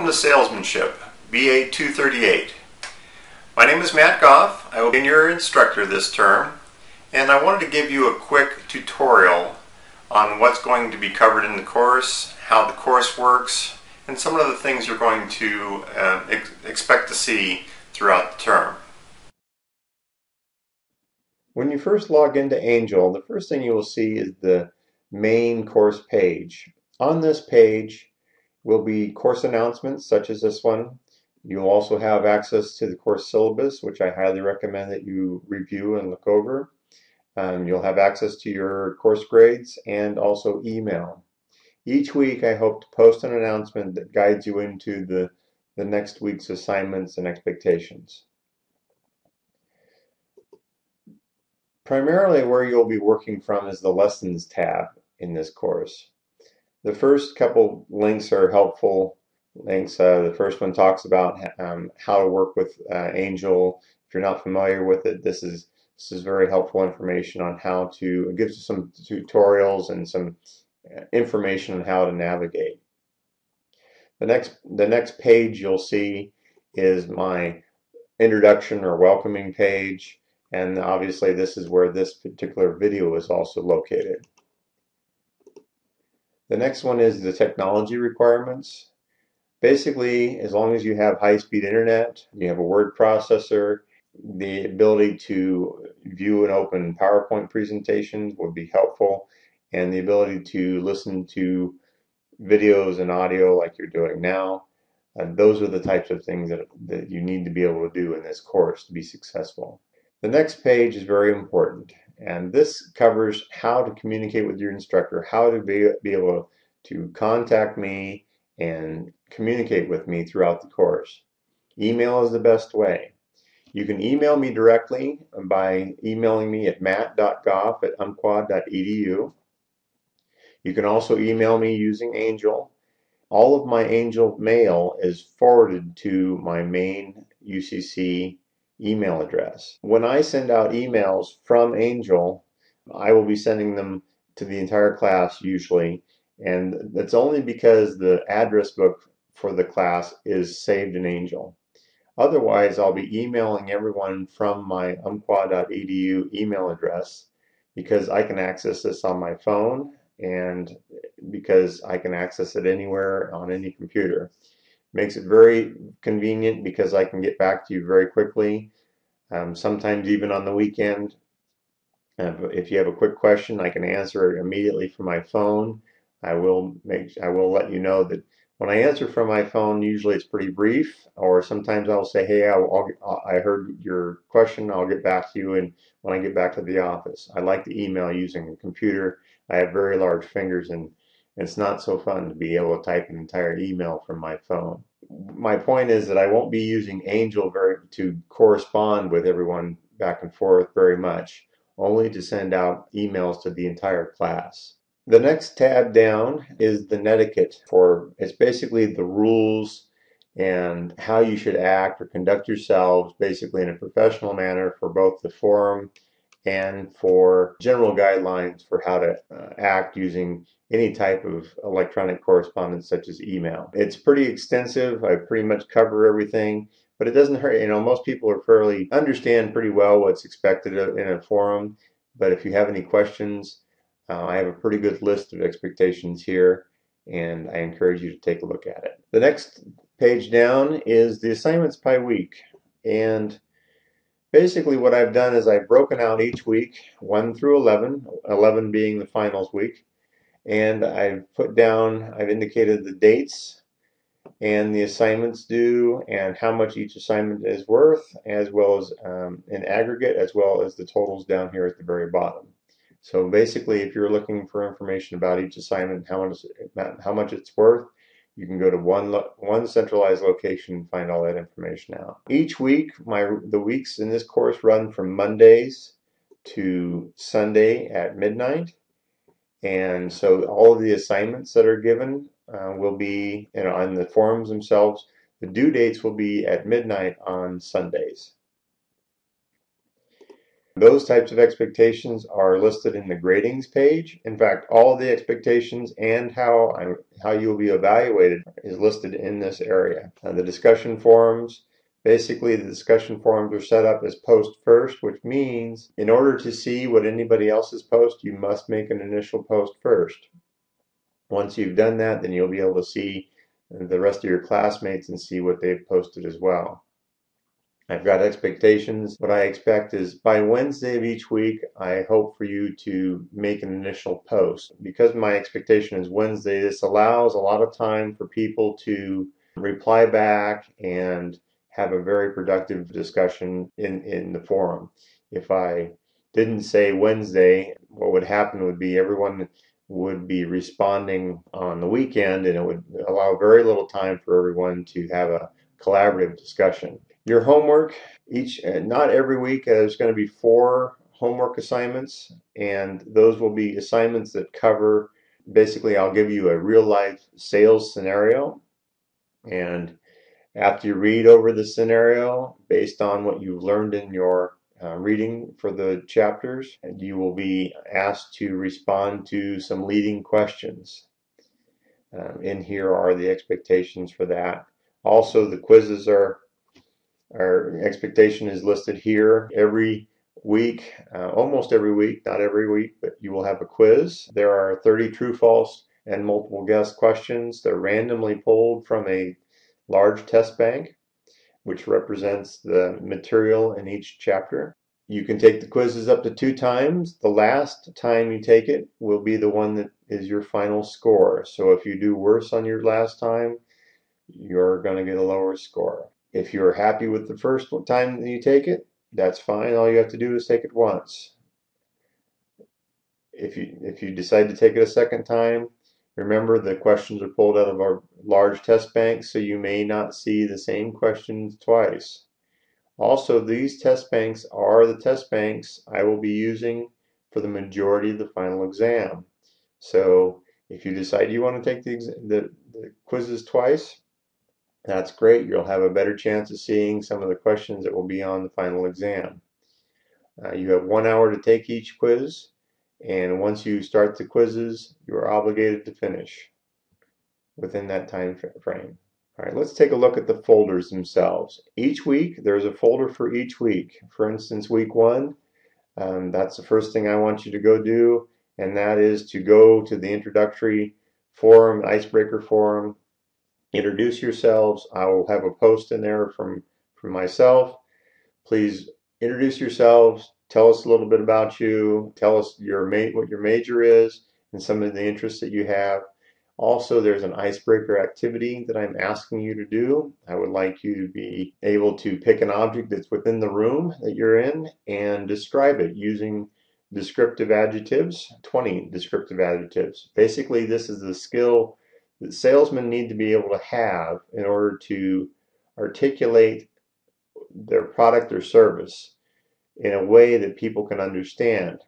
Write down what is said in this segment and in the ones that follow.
Welcome to Salesmanship, BA 238. My name is Matt Goff. I will be your instructor this term, and I wanted to give you a quick tutorial on what's going to be covered in the course, how the course works, and some of the things you're going to expect to see throughout the term. When you first log into Angel, the first thing you will see is the main course page. On this page will be course announcements such as this one. You'll also have access to the course syllabus, which I highly recommend that you review and look over. You'll have access to your course grades and also email. Each week I hope to post an announcement that guides you into the next week's assignments and expectations. Primarily where you'll be working from is the Lessons tab in this course. The first couple links are helpful links. The first one talks about how to work with Angel. If you're not familiar with it, this is very helpful information on how to. It gives you some tutorials and some information on how to navigate. The next page you'll see is my introduction or welcoming page, and obviously this is where this particular video is also located. The next one is the technology requirements. Basically, as long as you have high-speed internet, you have a word processor, the ability to view and open PowerPoint presentations would be helpful, and the ability to listen to videos and audio like you're doing now. And those are the types of things that you need to be able to do in this course to be successful. The next page is very important, and this covers how to communicate with your instructor, how to be able to contact me and communicate with me throughout the course. Email is the best way. You can email me directly by emailing me at matt.goff@umpqua.edu. You can also email me using Angel. All of my Angel mail is forwarded to my main UCC email address. When I send out emails from Angel, I will be sending them to the entire class usually, and that's only because the address book for the class is saved in Angel. Otherwise, I'll be emailing everyone from my umpqua.edu email address because I can access this on my phone and because I can access it anywhere on any computer. Makes it very convenient because I can get back to you very quickly, sometimes even on the weekend. If you have a quick question, I can answer it immediately from my phone. I will let you know that when I answer from my phone, usually it's pretty brief, or sometimes I'll say, hey, I heard your question, I'll get back to you and when I get back to the office. I like to email using a computer. I have very large fingers and it's not so fun to be able to type an entire email from my phone. My point is that I won't be using Angel to correspond with everyone back and forth very much, only to send out emails to the entire class. The next tab down is the netiquette. It's basically the rules and how you should act or conduct yourselves basically in a professional manner for both the forum and for general guidelines for how to act using any type of electronic correspondence such as email. It's pretty extensive. I pretty much cover everything, but it doesn't hurt. Most people understand pretty well what's expected in a forum, but if you have any questions, I have a pretty good list of expectations here, and I encourage you to take a look at it. The next page down is the assignments by week, and basically what I've done is I've broken out each week 1 through 11, 11 being the finals week, and I've indicated the dates and the assignments due and how much each assignment is worth, as well as in aggregate, as well as the totals down here at the very bottom. So basically, if you're looking for information about each assignment, how much it's worth, you can go to one centralized location and find all that information out. Each week, the weeks in this course run from Mondays to Sunday at midnight, and so all of the assignments that are given will be on the forums themselves. The due dates will be at midnight on Sundays. Those types of expectations are listed in the gradings page. In fact, all the expectations and how you'll be evaluated is listed in this area. The discussion forums, basically the discussion forums are set up as post first, which means in order to see what anybody else's post, you must make an initial post first. Once you've done that, then you'll be able to see the rest of your classmates and see what they've posted as well. I've got expectations. What I expect is by Wednesday of each week, I hope for you to make an initial post. Because my expectation is Wednesday, this allows a lot of time for people to reply back and have a very productive discussion in the forum. If I didn't say Wednesday, what would happen would be everyone would be responding on the weekend, and it would allow very little time for everyone to have a collaborative discussion. Your homework, not every week, there's going to be 4 homework assignments, and those will be assignments that cover, basically I'll give you a real life sales scenario, and after you read over the scenario, based on what you've learned in your reading for the chapters, you will be asked to respond to some leading questions. In here are the expectations for that. Also, the quizzes our expectation is listed here. Every week, almost every week, not every week, but you will have a quiz. There are 30 true, false, and multiple guess questions. They're randomly pulled from a large test bank, which represents the material in each chapter. You can take the quizzes up to 2 times. The last time you take it will be the one that is your final score. So if you do worse on your last time, you're going to get a lower score. If you're happy with the first time that you take it, that's fine. All you have to do is take it once. If you decide to take it a second time, remember the questions are pulled out of our large test bank, so you may not see the same questions twice. Also, these test banks are the test banks I will be using for the majority of the final exam. So if you decide you want to take the quizzes twice, that's great. You'll have a better chance of seeing some of the questions that will be on the final exam. You have 1 hour to take each quiz, and once you start the quizzes, you are obligated to finish within that time frame. All right, let's take a look at the folders themselves. Each week, there's a folder for each week. For instance, week 1, that's the first thing I want you to go do, and that is to go to the introductory forum, icebreaker forum, introduce yourselves. I will have a post in there from myself. Please introduce yourselves. Tell us a little bit about you. Tell us what your major is and some of the interests that you have. Also, there's an icebreaker activity that I'm asking you to do. I would like you to be able to pick an object that's within the room that you're in and describe it using descriptive adjectives, 20 descriptive adjectives. Basically, this is the skill that salesmen need to be able to have in order to articulate their product or service in a way that people can understand.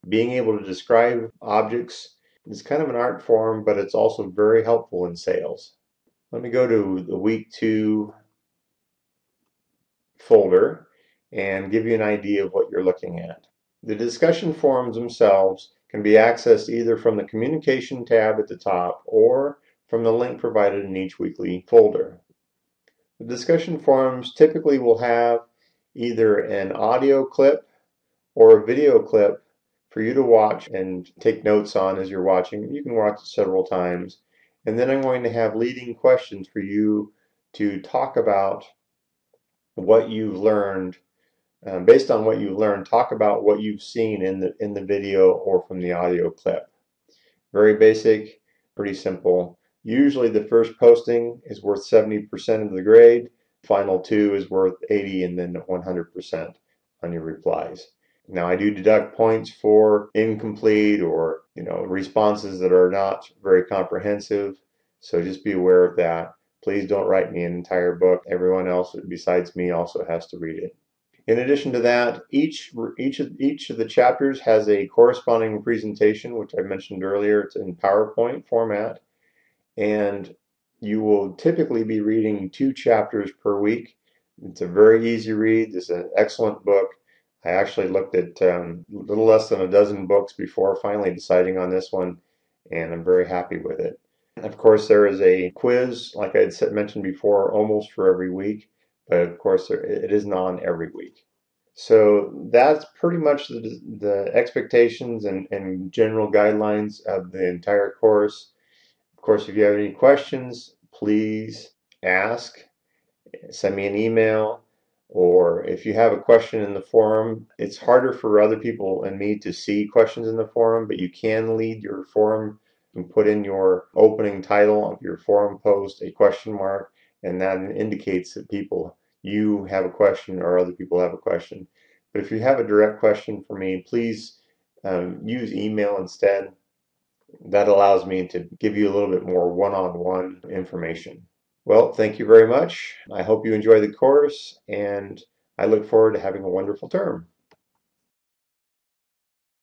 Being able to describe objects is kind of an art form, but it's also very helpful in sales. Let me go to the week 2 folder and give you an idea of what you're looking at. The discussion forums themselves can be accessed either from the communication tab at the top or from the link provided in each weekly folder. The discussion forums typically will have either an audio clip or a video clip for you to watch and take notes on as you're watching. You can watch it several times. And then I'm going to have leading questions for you to talk about what you've learned. Based on what you've learned, talk about what you've seen in the video or from the audio clip. Very basic, pretty simple. Usually the first posting is worth 70% of the grade. Final 2 is worth 80 and then 100% on your replies. Now I do deduct points for incomplete or responses that are not very comprehensive. So just be aware of that. Please don't write me an entire book. Everyone else besides me also has to read it. In addition to that, each of the chapters has a corresponding presentation, which I mentioned earlier. It's in PowerPoint format, and you will typically be reading 2 chapters per week. It's a very easy read. This is an excellent book. I actually looked at a little less than a dozen books before finally deciding on this one, and I'm very happy with it. Of course, there is a quiz, like I had mentioned before, almost for every week, but of course, it is non every week. So that's pretty much the expectations and general guidelines of the entire course. Of course, if you have any questions, please ask. Send me an email, or if you have a question in the forum, it's harder for other people and me to see questions in the forum, but you can lead your forum and put in your opening title of your forum post a question mark, and that indicates that you have a question or other people have a question. But if you have a direct question for me, please use email instead. That allows me to give you a little bit more one-on-one information. Well, thank you very much. I hope you enjoy the course, and I look forward to having a wonderful term.